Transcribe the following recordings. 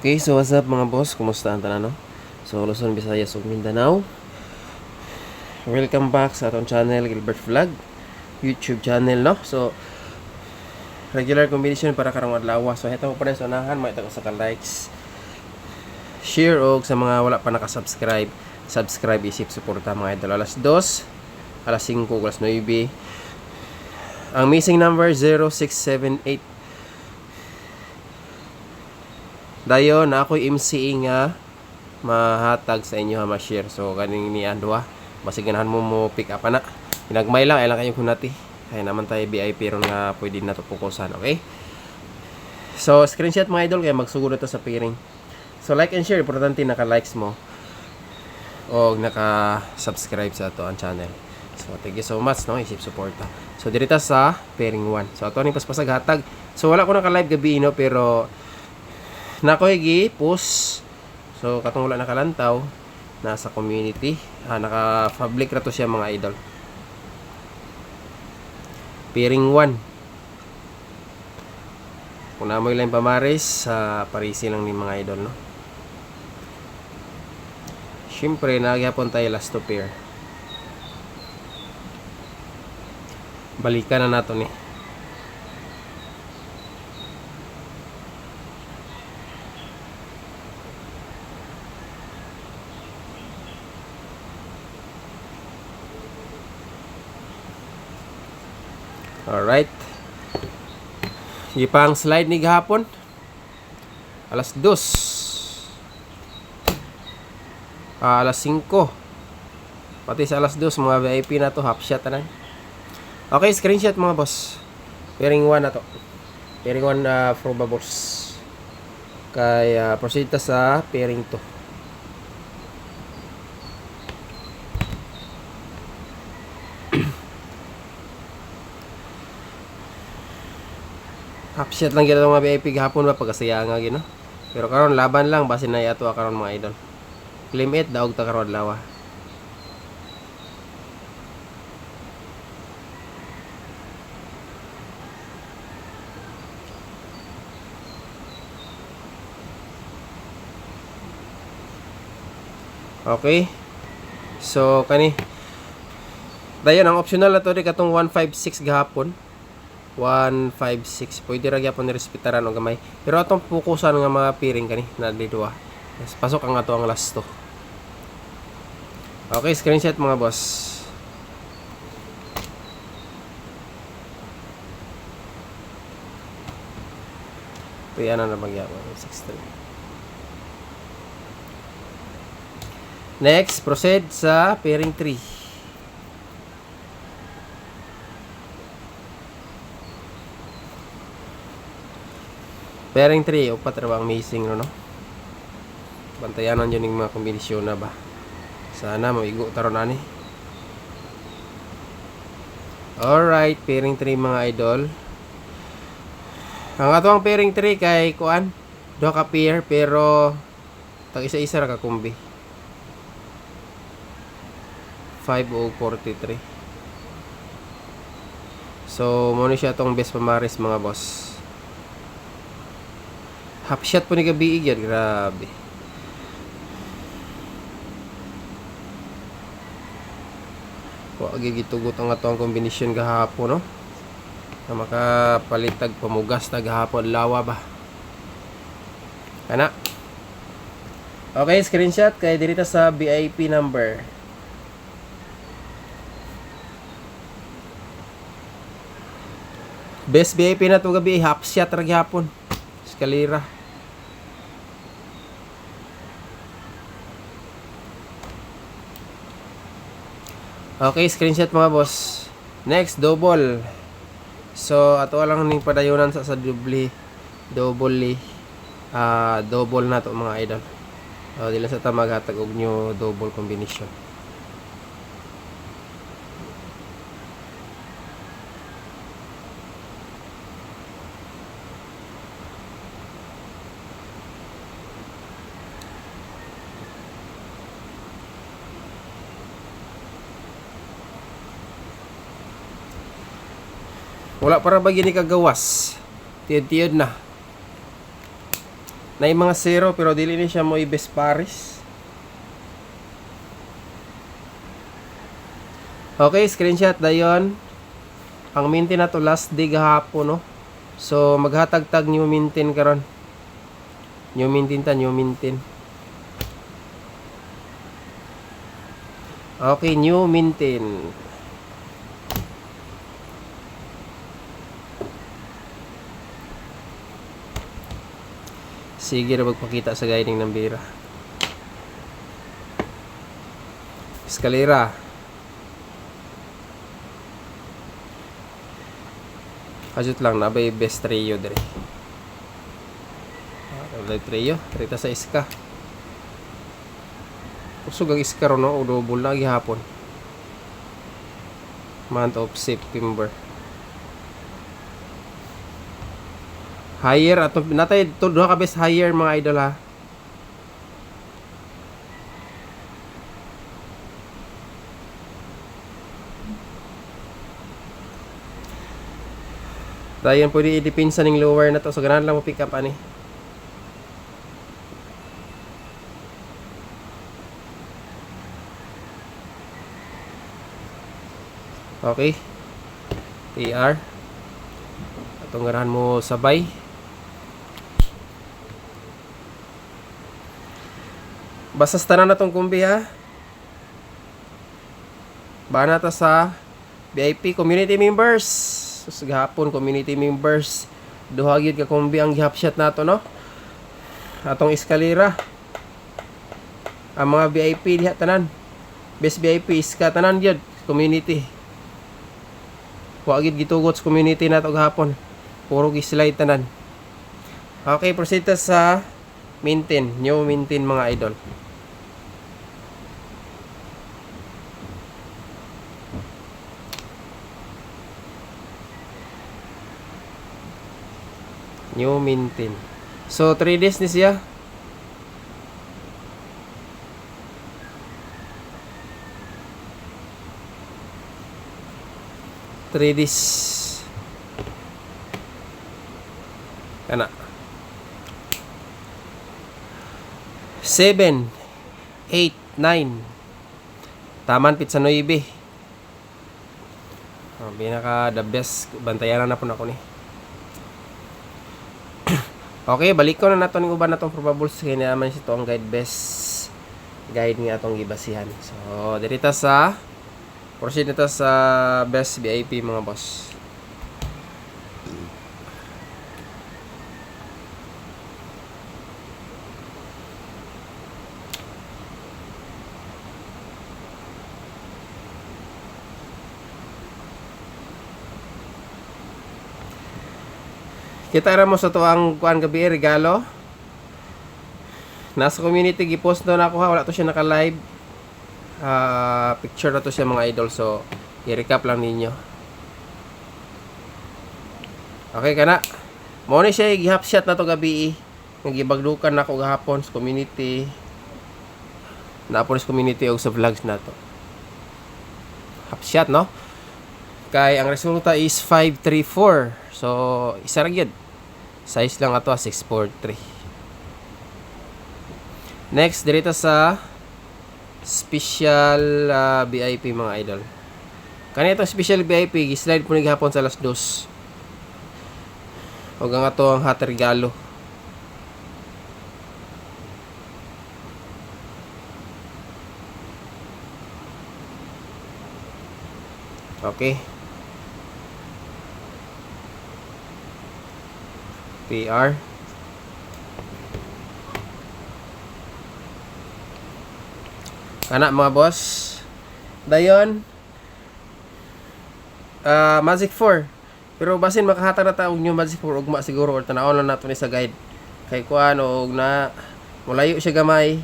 Okay, so what's up mga boss? Kumusta ang tanan, no? So, Luzon, Visayas, ug Mindanao. Welcome back sa atong channel, Gilbert Vlog, YouTube channel, no? So, regular combination para karong adlaw. So, ito pa rin sa unahan, may taga sa likes, share, og sa mga wala pa nakasubscribe, subscribe, isip, suporta mga idol. Alas 2, alas 5, alas 9. Ang missing number 0678. Dayon na ako'y MC nga mahatag sa inyo ha, ma-share. So kaning ni Andwa, basig ganahan mo pick up na. Pinagmay lang, ilang kayong kunati. Kaya naman tayo VIP ron nga pwede na to pukusan, okay? So screenshot mga idol kaya magsugod ito sa pairing. So like and share, importante naka-likes mo o naka-subscribe sa ato ang channel. So thank you so much, no, isip suporta. So dirita sa pairing 1. So ato ni paspasag hatag. So wala ko naka-live gabi, no, pero nakoy gi-post. So katong wala nakalantaw, nasa community, naka-public ra to siya mga idol. Pairing 1. Kung namoy lang pamaris, sa parisi lang ni mga idol, no. Siyempre nagyapon tayo last to pair. Balikan na nato ni. Alright. Ipang slide ni gahapon. Alas 2. Alas 5. Pati sa alas 2 mga VIP na to, half shot na. Okay, screenshot mga boss. Pairing 1 na to. Pairing 1 probables. Kaya proceed ta sa pairing 2. Half shot lang gina mga VIP gahapon ba pagkasaya nga gino. Pero karon laban lang base na yato karon mga idol. Claim it daog ta karon lawa. Okay. So kani dayon ang optional na to di katong 156 gahapon. 156 pwede ra gyapon ni respetaran og gamay, pero atong pukusan nga mga piring kani na didua. Pasok ang ato ang last to. Okay, screenshot mga boss. Kaya na magyapon 63. Next, proceed sa pairing 3. Pairing 3, upat ra ba ang missing, no? Bantayanan yun yung mga kombinasyon na ba? Sana maigo taron ani. Alright, pairing 3 mga idol. Ang ato ang pairing 3 kay kuan, duha ka pair pero tag isa-isa ra ka kombi. 5 o 43. So, mo ni siya tong best pamaris mga boss. Half shot po ni gabi yan, grabe. Wag gitugot ang ato ang kombinasyon gahapon, no? Na makapalitag pamugas na gahapon lawa ba. Kana. Okay, screenshot kay dirita sa VIP number. Best VIP na to gabi, half shot ra gihapon. Eskalera. Okay, screenshot mga boss. Next, double. So, ato lang ning padayunan sa double na to mga idol. So, dila sa ta maghatag og new double combination. Wala para ba gini kagawas. Tiyod-tiyod na. Na mga zero pero dili ni siya mo ibes pares. Okay, screenshot dayon. Ang mintin na to last day gahapon, no. So maghatag-tag new mintin karon. New mintin ta, new mintin. Okay, new mintin. Sige na magpakita sa guiding ng bira. Eskalera. Kajut lang, nabay best trio dire. Nabay trio, trita sa iska. Kusog ang iska ron, no? O double na gihapon. Month of September. Higher ato natay todo ka best higher mga idol ha. Dayon pwede i-depinsa ning lower na to so ganahan lang mo pick up ani. Okay. TR. Atong ganahan mo sabay. Basta tanan na tong kumbi ha. Bana ta sa VIP community members. So gahapon community members. Duha gyud ka kumbi ang gihapshot nato no. Atong eskalera. Ang mga VIP diha tanan. Best VIP iska tanan gyud community. Wa gyud gitugot sa community nato gahapon. Puro gi-slide tanan. Okay, proceed ta sa maintain, new maintain mga idol. New maintain. So 3 days ni siya. Days. Kana. 7, 8, 9. Taman pizza 9. Pinaka the best. Bantayan na po na ako ni. Okay, balik ko na nato ng uban natong probables kaya naman ito ang guide best guide nga atong gibasihan. So, dirita sa proceed nito sa best VIP mga boss. Kita ra mo sa to ang kuan gabi regalo. Nasa community gi-post na ako ha, wala to siya naka-live. Picture na to siya mga idol, so i-recap lang ninyo. Okay kana. Mo ni siya gi-half shot na to gabi. Nagibagdukan na ako gahapon sa community. Naapon sa community og sa vlogs na to. Half shot no. Kay ang resulta is 534. So, isa ra gyud. Size lang ato 643. Next, dirito sa special VIP mga idol. Kanito special VIP, gi-slide po ni gihapon sa alas 2. Ug ang ato ang hot regalo. Okay. PR. Kana mga boss. Dayon. Magic 4. Pero basin makahatag na taong new Magic 4 ugma siguro or tanawon lang nato ni sa guide. Kay kuan og na mulayo siya gamay.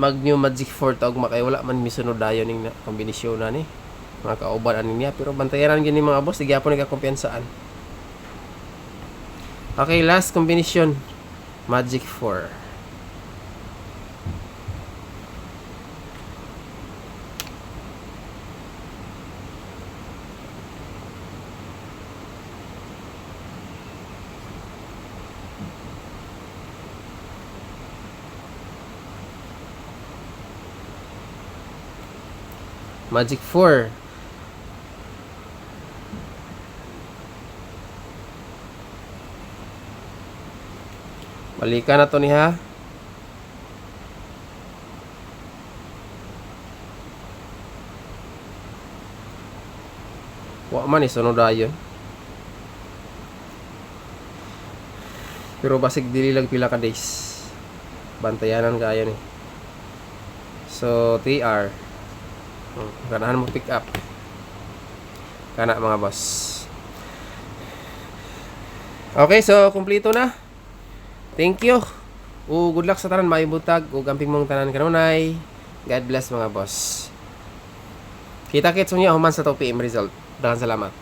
Mag new Magic 4 ta ugma kay wala man misunod dayon ning kombinasyon na ni. Mga kauban ani niya pero bantayan gyud ni mga boss, gyapon ni ka kumpiyansaan. Okay, last combination. Magic 4. Magic 4. Balikan na to niya. Wa man sunod ayon. Pero basig dili lang pila ka days. Bantayanan kaayo ni. So TR. Ganahan mo pick up. Kana mga boss. Okay, so kumpleto na. Thank you. Good luck sa tanan maibutag ug amping mong tanan kanunay. God bless mga boss. Kita-kits niya human sa 2 PM result. Daghang salamat.